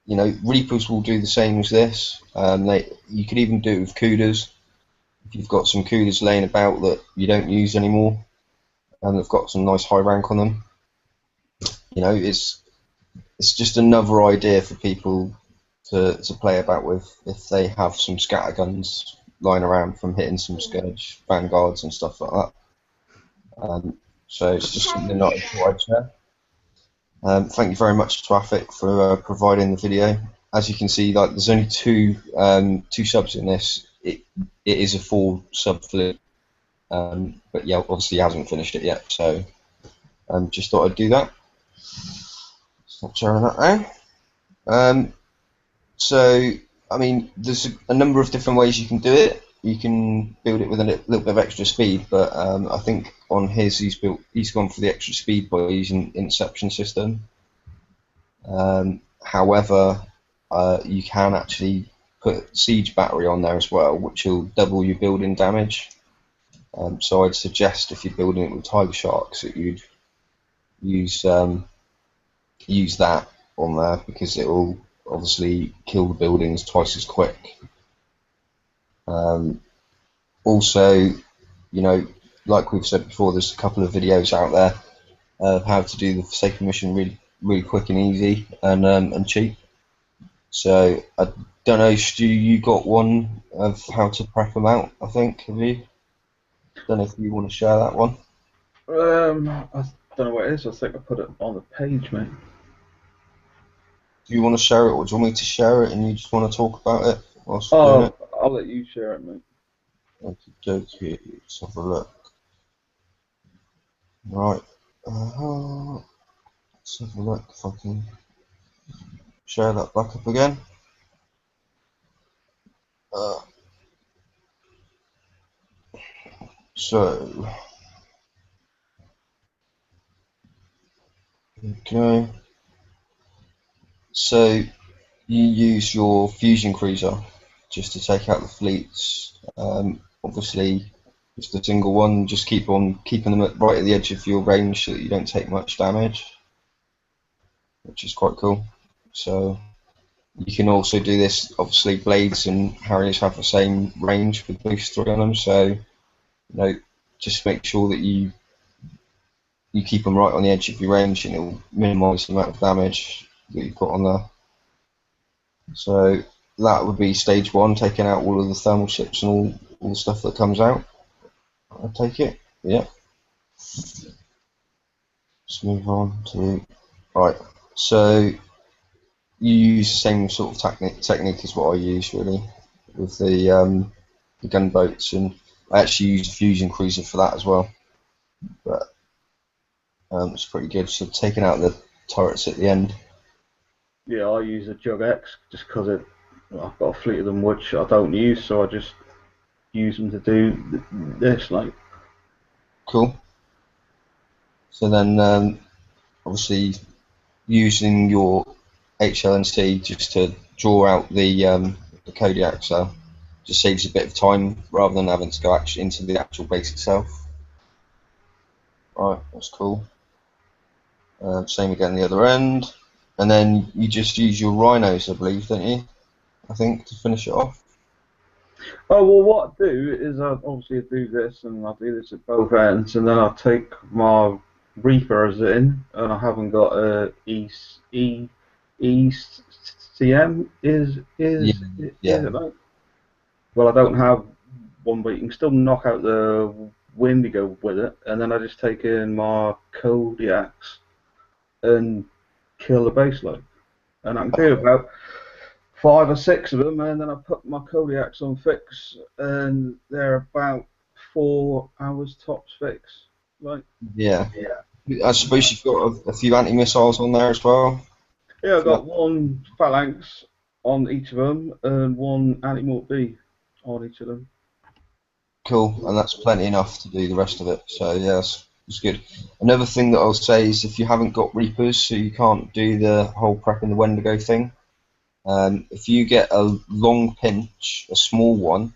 Reapers will do the same as this. You could even do it with Kudas. If you've got some Kudas laying about that you don't use anymore, and they've got some nice high rank on them, it's just another idea for people to play about with if they have some scatterguns lying around from hitting some Scourge vanguards and stuff like that. So it's just something that I thought I'd share. Thank you very much to Afik for providing the video. As you can see, like there's only two subs in this. It is a full sub fleet, but yeah, obviously he hasn't finished it yet. So just thought I'd do that. Stop sharing that now. So I mean, there's a number of different ways you can do it. You can build it with a little bit of extra speed, but I think on his he's gone for the extra speed by using Inception system. However, you can actually put siege battery on there as well, which will double your building damage. So I'd suggest if you're building it with Tiger Sharks that you'd use that on there, because it will obviously kill the buildings twice as quick. Also, like we've said before, there's a couple of videos out there of how to do the Forsaken mission really quick and easy and cheap. So I don't know, Stu, you got one of how to prep them out, I think, have you? Don't know if you want to share that one. I don't know what it is. I think I put it on the page, mate. Do you want to share it, or do you want me to share it and you just want to talk about it whilst we're doing it? I'll let you share it, mate. Okay, let's have a look. Right, let's have a look if I can share that back up again. So, okay. So you use your fusion cruiser just to take out the fleets. Obviously, just a single one. Just keep on keeping them right at the edge of your range so that you don't take much damage, which is quite cool. So you can also do this. Obviously, blades and harriers have the same range with boost 3 on them, so just make sure that you keep them right on the edge of your range, and it will minimise the amount of damage that you put on there. So that would be stage 1, taking out all of the thermal ships and all the stuff that comes out. I take it. Yeah. Let's move on to right. So you use the same sort of technique as what I use really with the gunboats, and I actually use a fusion cruiser for that as well. But it's pretty good. So taking out the turrets at the end. Yeah, I use a Jug X just because I've got a fleet of them which I don't use, so I just use them to do this. Like, Cool. So then, obviously, using your HLNC just to draw out the Kodiak cell just saves a bit of time rather than having to go actually into the actual base itself. Right, that's cool. Same again the other end, and then you just use your rhinos, I believe, don't you? I think to finish it off. oh well, what I do is I obviously do this, and I do this at both ends, and then I take my Reapers in, and I haven't got a ECM is Yeah. it like? Well, I don't have one, but you can still knock out the Wendigo with it, and then I just take in my Kodiaks and kill the baseline. And I can do about 5 or 6 of them, and then I put my Kodiaks on fix, and they're about 4 hours tops fix. Like, Yeah. I suppose you've got a few anti-missiles on there as well. yeah, I've got 1 phalanx on each of them, and 1 anti-mort B on each of them. Cool, and that's plenty enough to do the rest of it. So yeah, it's good. Another thing that I'll say is if you haven't got Reapers, so you can't do the whole prepping the Wendigo thing, if you get a long pinch, a small one,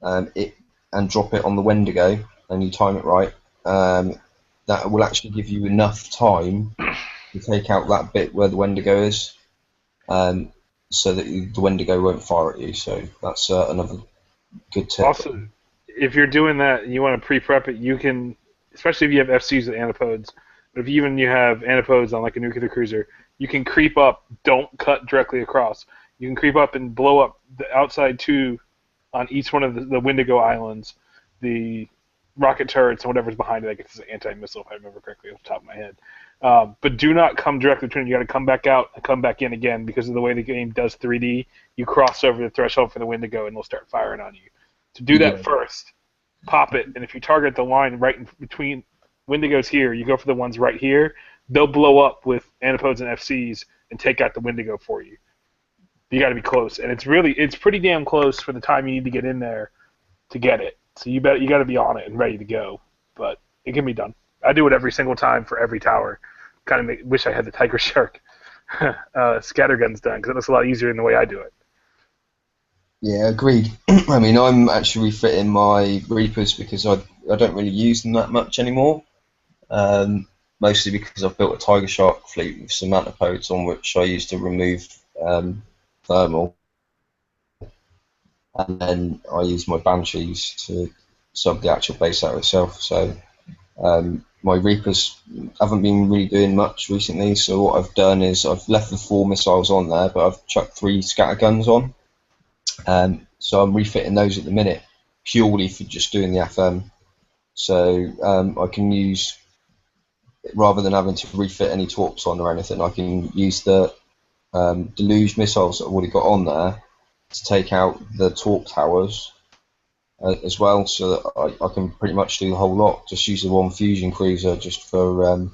and drop it on the Wendigo, and you time it right, that will actually give you enough time to take out that bit where the Wendigo is, so that the Wendigo won't fire at you. So that's another good tip. Also, if you're doing that and you want to pre-prep it, you can, especially if you have FCs with antipodes, but if even you have antipodes on like a nuclear cruiser, you can creep up, don't cut directly across. You can creep up and blow up the outside 2 on each one of the Wendigo islands, the rocket turrets and whatever's behind it. I guess it's an anti-missile if I remember correctly off the top of my head. But do not come directly between. You got to come back out and come back in again because of the way the game does 3D. You cross over the threshold for the Wendigo and they'll start firing on you. To do that first, pop it, and if you target the line right in between Wendigos here, you go for the ones right here, they'll blow up with antipodes and FCs and take out the Wendigo for you. You got to be close, and it's pretty damn close for the time you need to get in there to get it. So you got to be on it and ready to go, but it can be done. I do it every single time for every tower. Kind of wish I had the Tiger Shark scatterguns done because it looks a lot easier than the way I do it. Yeah, agreed. I mean, I'm actually refitting my Reapers because I don't really use them that much anymore. Mostly because I've built a Tiger Shark fleet with some antipodes on which I use to remove thermal, and then I use my Banshees to sub the actual base out itself. So my Reapers haven't been really doing much recently. So what I've done is I've left the 4 missiles on there, but I've chucked 3 scatterguns on. So I'm refitting those at the minute purely for just doing the FM. So I can use, rather than having to refit any torps on or anything, I can use the deluge missiles that I've already got on there to take out the torp towers as well, so that I can pretty much do the whole lot. Just use the 1 fusion cruiser just for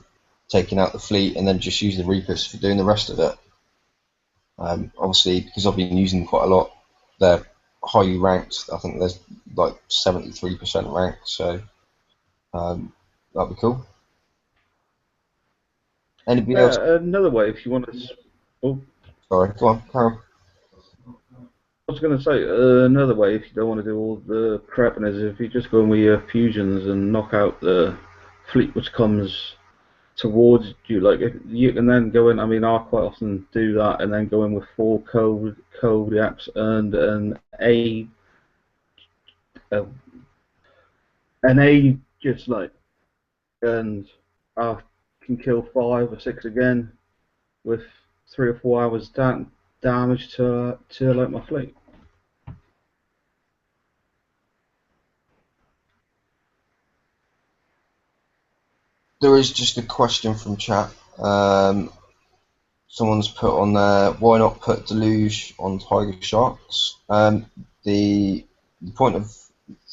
taking out the fleet, and then just use the Reapers for doing the rest of it. Obviously, because I've been using them quite a lot, they're highly ranked. I think there's like 73% ranked, so that'd be cool. Anybody else? Another way, if you want to. Oh, Sorry, go on, Carol. I was going to say, another way, if you don't want to do all the prepping, is if you just go in with your fusions and knock out the fleet which comes towards you. Like, if you can then go in, I mean, I quite often do that, and then go in with 4 Kodiaks and uh, an A just like, and I can kill 5 or 6 again with 3 or 4 hours damage to like my fleet. There is just a question from chat. Someone's put on there, why not put Deluge on Tiger Sharks? The point of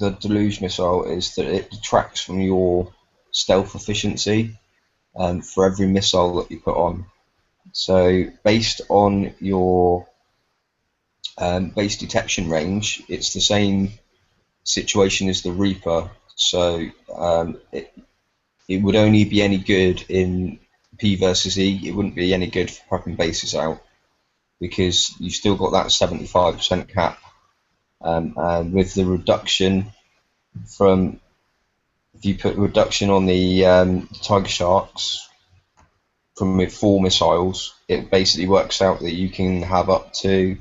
the Deluge missile is that it detracts from your stealth efficiency for every missile that you put on. So based on your base detection range, it's the same situation as the Reaper. So it would only be any good in P versus E. It wouldn't be any good for prepping bases out because you've still got that 75% cap. And with the reduction from, if you put reduction on the Tiger Sharks from 4 missiles, it basically works out that you can have up to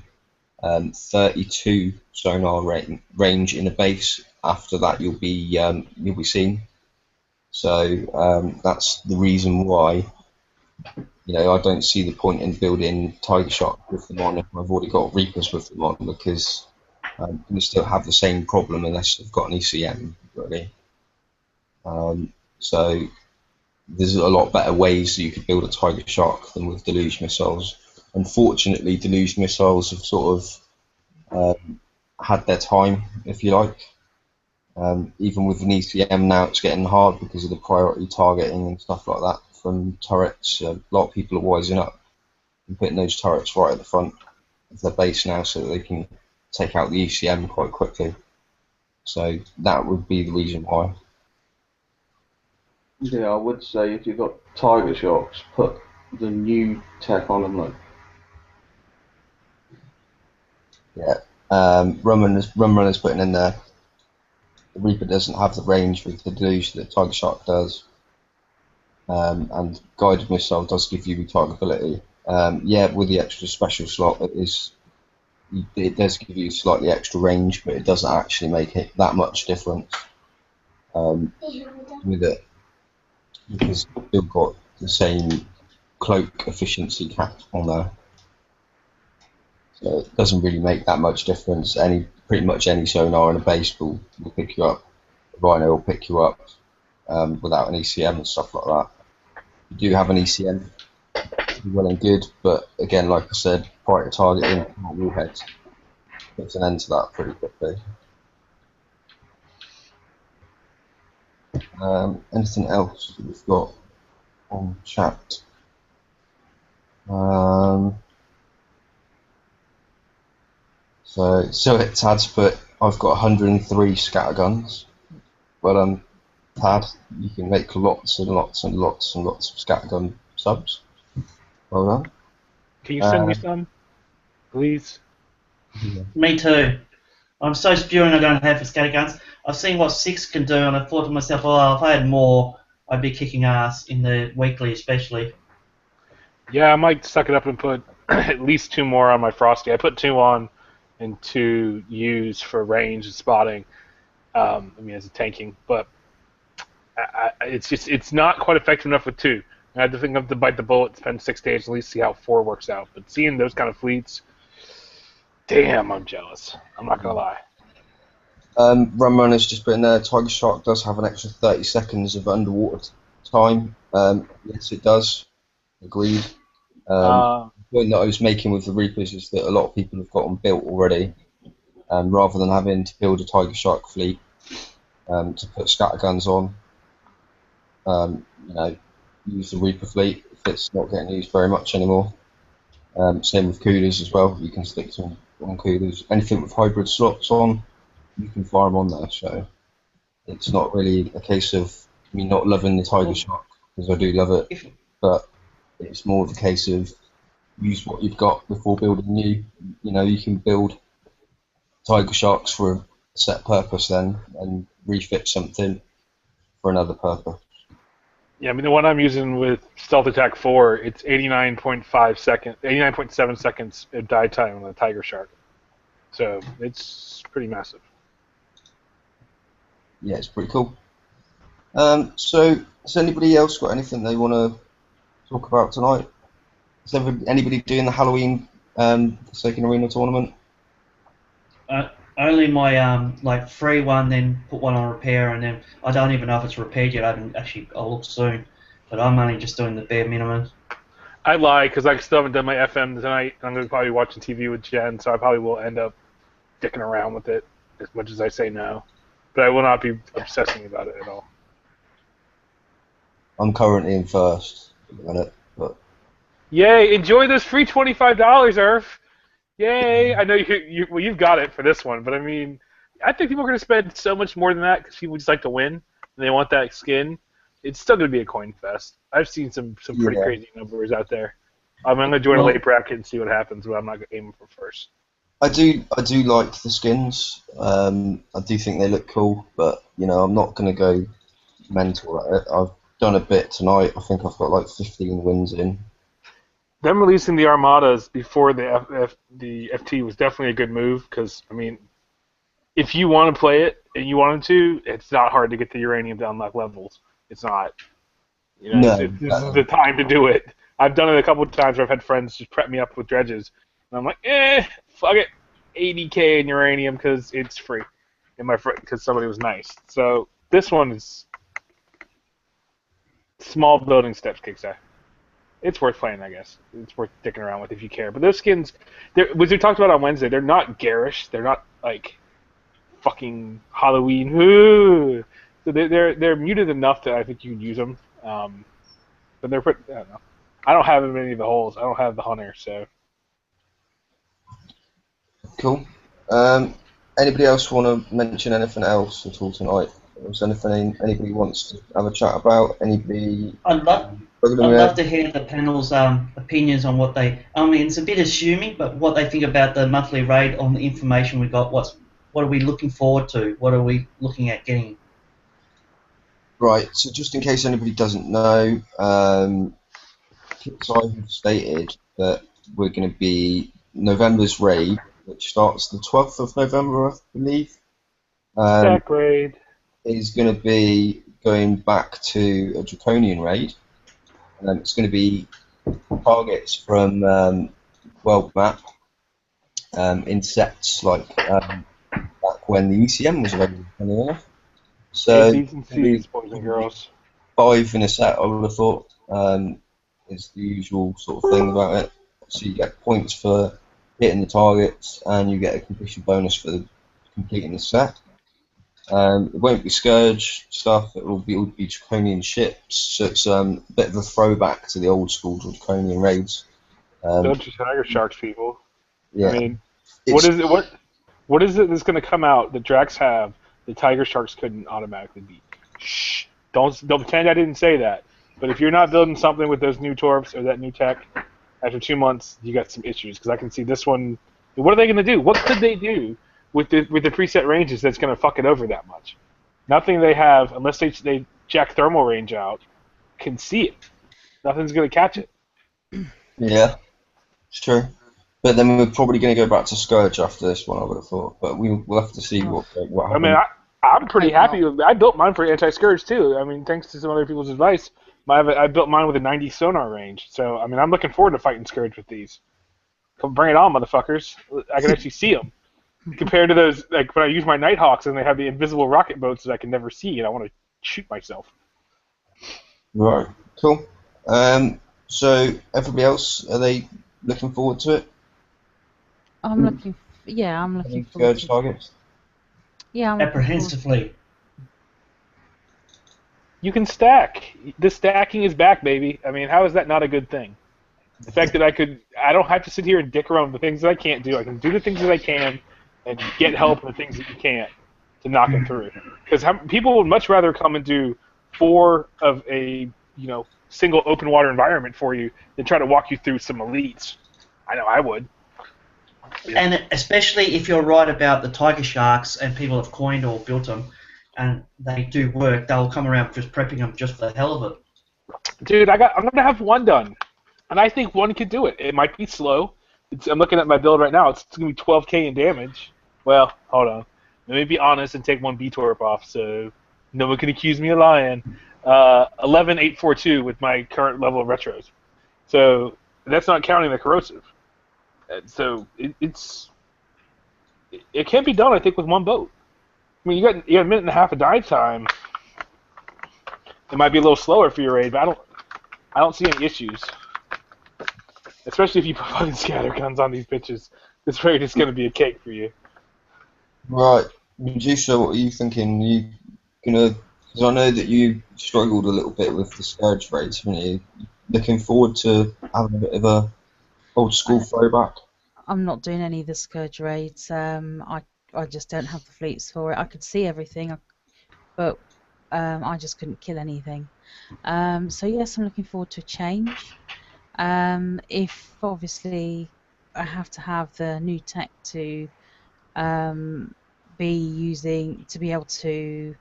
32 sonar range in a base. After that, you'll be seen. So that's the reason why, you know, I don't see the point in building Tiger Shark with them on if I've already got Reapers with them on, because you still have the same problem unless you've got an ECM, really. So there's a lot better ways that you could build a Tiger Shark than with Deluge missiles. Unfortunately, Deluge missiles have sort of had their time, if you like. Even with an ECM now, it's getting hard because of the priority targeting and stuff like that from turrets. A lot of people are wising up and putting those turrets right at the front of their base now so that they can take out the ECM quite quickly. So that would be the reason why. Yeah, I would say if you've got Tiger Sharks, put the new tech on them. Like, yeah, Rum Runner's putting in there. The Reaper doesn't have the range with the Deluge that Tiger Shark does, and Guided Missile does give you retargetability. Yeah, with the extra special slot, it does give you slightly extra range, but it doesn't actually make it that much difference with it, because you've still got the same cloak efficiency cap on there. So it doesn't really make that much difference. Pretty much any sonar in a base will pick you up. The Rhino will pick you up without an ECM and stuff like that. You do have an ECM, well and good, but again, like I said, prior targeting, warheads, puts an end to that pretty quickly. Anything else we've got on chat? So it Tad's put, I've got 103 scatterguns. Well, Tad, you can make lots and lots and lots and lots of scattergun subs. Well done. Can you send me some, please? Yeah. Me too. I'm so spewing I don't have for scatterguns. I've seen what 6 can do, and I thought to myself, oh, if I had more, I'd be kicking ass in the weekly, especially. Yeah, I might suck it up and put at least 2 more on my Frosty. I put 2 on and 2 used for range and spotting. I mean, as a tanking, but it's not quite effective enough with 2. I had to think of to bite the bullet, spend 6 days, at least see how 4 works out. But seeing those kind of fleets, damn, I'm jealous. I'm not gonna lie. Rum Runner's just put in there, Tiger Shark does have an extra 30 seconds of underwater time. Yes, it does. Agreed. The point that I was making with the Reapers is that a lot of people have got them built already, and rather than having to build a Tiger Shark fleet to put scatterguns on, you know, use the Reaper fleet if it's not getting used very much anymore. Same with coolers as well. You can stick some on coolers. Anything with hybrid slots on, you can fire them on there. So it's not really a case of me not loving the Tiger Shark, because I do love it, but it's more of a case of use what you've got before building new. You know, you can build tiger sharks for a set purpose then, and refit something for another purpose. Yeah, I mean the one I'm using with Stealth Attack 4, it's 89.7 seconds of die time on the tiger shark. So it's pretty massive. Yeah, it's pretty cool. So has anybody else got anything they want to talk about tonight? Is anybody doing the Halloween Forsaken Arena tournament? Only my like free one, then put one on repair, and then I don't even know if it's repaired yet. I'll look soon, but I'm only just doing the bare minimum. I lie because I still haven't done my FM tonight. I'm going to probably be watching TV with Jen, so I probably will end up dicking around with it as much as I say no. But I will not be obsessing about it at all. I'm currently in first at the minute, but Yay! Enjoy this free $25, Irv. Yay! I know you've got it for this one, but I mean, I think people are going to spend so much more than that because people just like to win and they want that skin. It's still going to be a coin fest. I've seen some pretty crazy numbers out there. I'm going to join a late bracket and see what happens, but I'm not aiming for first. I do like the skins. I do think they look cool, but I'm not going to go mental at it. I've done a bit tonight. I think I've got like 15 wins in. Them releasing the Armadas before the FT was definitely a good move because, I mean, if you want to play it and you wanted to, it's not hard to get the uranium down like levels. It's not. This is the time to do it. I've done it a couple of times where I've had friends just prep me up with dredges. And I'm like, fuck it, 80k in uranium because it's free, and because somebody was nice. So this one is small building steps, Kickstarter. It's worth playing, I guess. It's worth sticking around with if you care. But those skins, which we talked about on Wednesday, they're not garish. They're not like fucking Halloween. Ooh. So they're muted enough that I think you can use them. But they're pretty. I don't know. I don't have any of the holes. I don't have the hunter, so. Cool. Anybody else want to mention anything else at all tonight? Is anything anybody wants to have a chat about? Anybody? I'd love to hear the panel's opinions on what they. I mean, it's a bit assuming, but what they think about the monthly raid on the information we got. What are we looking forward to? What are we looking at getting? Right. So just in case anybody doesn't know, Kickstarter have stated that we're going to be November's raid, which starts the 12th of November, I believe. Stack raid is going to be going back to a draconian raid. It's going to be targets from world map, insects like back when the ECM was available. So B's and C's, boys and girls. 5 in a set, I would have thought, is the usual sort of thing about it. So you get points for hitting the targets, and you get a completion bonus for completing the set. It won't be Scourge stuff, it will be Draconian ships, so it's a bit of a throwback to the old school Draconian raids. Don't you Tiger Sharks, people. Yeah. I mean, what is it that's going to come out that Drax have the Tiger Sharks couldn't automatically beat? Shh! Don't pretend I didn't say that. But if you're not building something with those new torps or that new tech, after 2 months, you got some issues, because I can see this one. What are they going to do? What could they do with the preset ranges that's going to fuck it over that much? Nothing they have, unless they jack thermal range out, can see it. Nothing's going to catch it. Yeah, it's true. But then we're probably going to go back to Scourge after this one, I would have thought. But we'll have to see what happens. I mean, I'm pretty happy with it. I built mine for anti-Scourge, too. I mean, thanks to some other people's advice. I built mine with a 90 sonar range. So, I mean, I'm looking forward to fighting Scourge with these. Come bring it on, motherfuckers. I can actually see them. Compared to those, like, when I use my Nighthawks and they have the invisible rocket boats that I can never see, and I want to shoot myself. Right, cool. So, everybody else, are they looking forward to it? I'm looking forward Scourge to targets? Yeah, I'm apprehensively. You can stack. The stacking is back, baby. I mean, how is that not a good thing? The fact that I don't have to sit here and dick around the things that I can't do. I can do the things that I can and get help with the things that you can't to knock it through. Because people would much rather come and do 4 of a single open water environment for you than try to walk you through some elites. I know I would. And especially if you're right about the tiger sharks and people have coined or built them, and they do work, they'll come around just prepping them just for the hell of it. Dude, I'm gonna have one done, and I think one could do it. It might be slow. I'm looking at my build right now. It's gonna be 12k in damage. Well, hold on. Let me be honest and take one B-Torp off, so no one can accuse me of lying. 11,842 with my current level of retros. So that's not counting the corrosive. So it can be done, I think, with one boat. I mean, you got a minute and a half of dive time. It might be a little slower for your raid, but I don't see any issues. Especially if you put fucking scatter guns on these bitches. This raid is going to be a cake for you. Right, Medusa, what are you thinking? You gonna? Because I know that you struggled a little bit with the Scourge raids, haven't you? Looking forward to having a bit of a old school throwback. I'm not doing any of the Scourge raids. I just don't have the fleets for it. I could see everything, but I just couldn't kill anything. So yes, I'm looking forward to a change. If obviously I have to have the new tech to be able to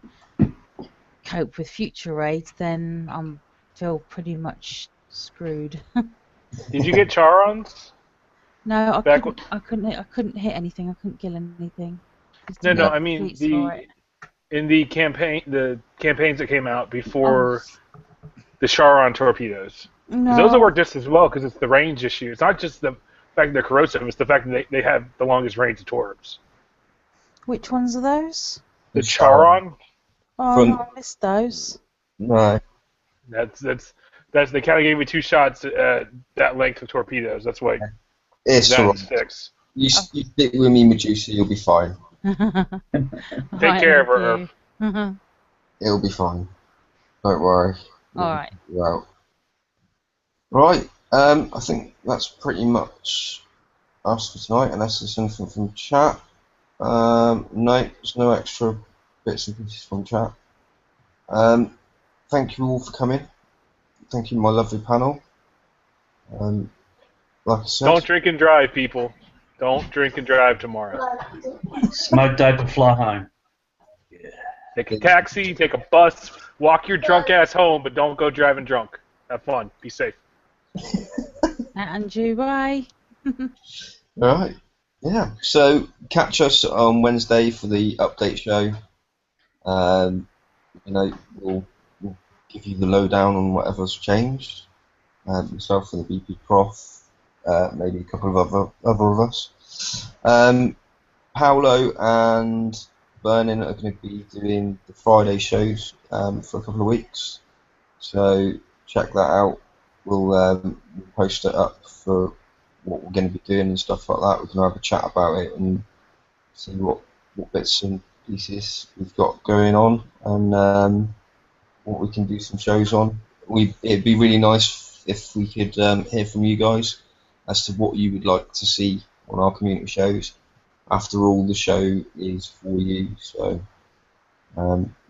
cope with future raids, then I'm feel pretty much screwed. Did you get Charons? No, Back I couldn't hit anything. I couldn't kill anything. Just No, didn't no. have I the mean fleets for it. in the campaigns that came out before the Charon torpedoes. Because those will work just as well because it's the range issue. It's not just the fact that they're corrosive; it's the fact that they have the longest range of torps. Which ones are those? The Charon. Oh, no, I missed those. No. That's they kind of gave me 2 shots at that length of torpedoes. That's why. It's that alright. sticks. You stick with me, Medusa, you'll be fine. Take care of her. It'll be fine. Don't worry. Alright. Well. Right. I think that's pretty much us for tonight, unless there's anything from chat. No, there's no extra bits and pieces from chat. Thank you all for coming. Thank you, my lovely panel. Like I said, Don't drink and drive, people. Don't drink and drive tomorrow. Smoke dope and fly home. Take a taxi, take a bus, walk your drunk ass home, but don't go driving drunk. Have fun. Be safe. And you, bye. Alright. Yeah. So catch us on Wednesday for the update show. We'll give you the lowdown on whatever's changed. Myself and the BP Prof, maybe a couple of other of us. Paolo and Vernon are going to be doing the Friday shows for a couple of weeks. So check that out. We'll post it up for what we're going to be doing and stuff like that. We can have a chat about it and see what bits and pieces we've got going on and what we can do some shows on. It'd be really nice if we could hear from you guys as to what you would like to see on our community shows. After all, the show is for you, so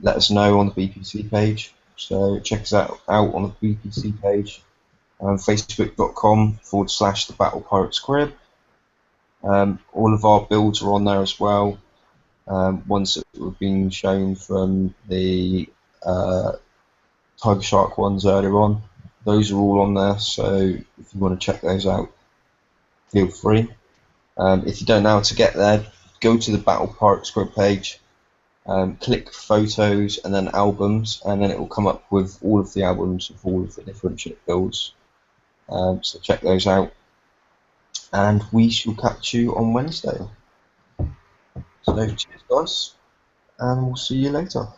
let us know on the BPC page. So check us out on the BPC page, facebook.com/the Battle Pirates Crib. All of our builds are on there as well. Ones that have been shown from the Tiger Shark ones earlier on. Those are all on there, so if you want to check those out, feel free. If you don't know how to get there, go to the Battle Pirates Crib page, click photos and then albums, and then it will come up with all of the albums of all of the different ship builds. So check those out, and we shall catch you on Wednesday. So cheers guys, and we'll see you later.